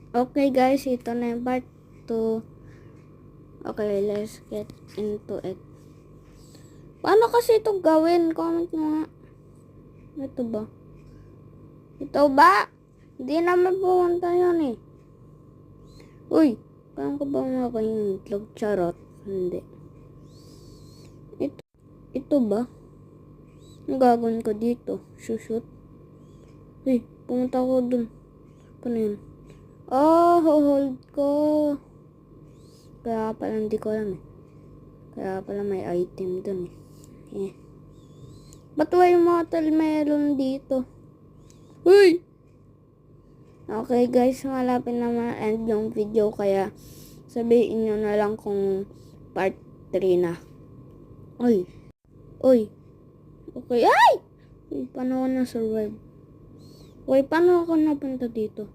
Okay guys, ito na yung part 2. Okay, let's get into it. Paano kasi ito gawin? Comment mo nga. Ito ba? Ito ba? Hindi naman pumunta yun eh. Uy, kaya ko ba mga kanyang itlog? Charot. Hindi. Ito ba? Ang gagawin ko dito? Shoot. Uy, pumunta ko dun. Paano yun? Hold ko. Kaya pala hindi ko alam eh. Kaya pala may item dun eh. Ba't may watermelon dito? Uy! Okay guys, malapit na ma-end yung video. Kaya sabihin nyo na lang kung part 3 na. Uy! Okay, ay! Uy, paano ako na-survive? Uy, paano ako napunta dito?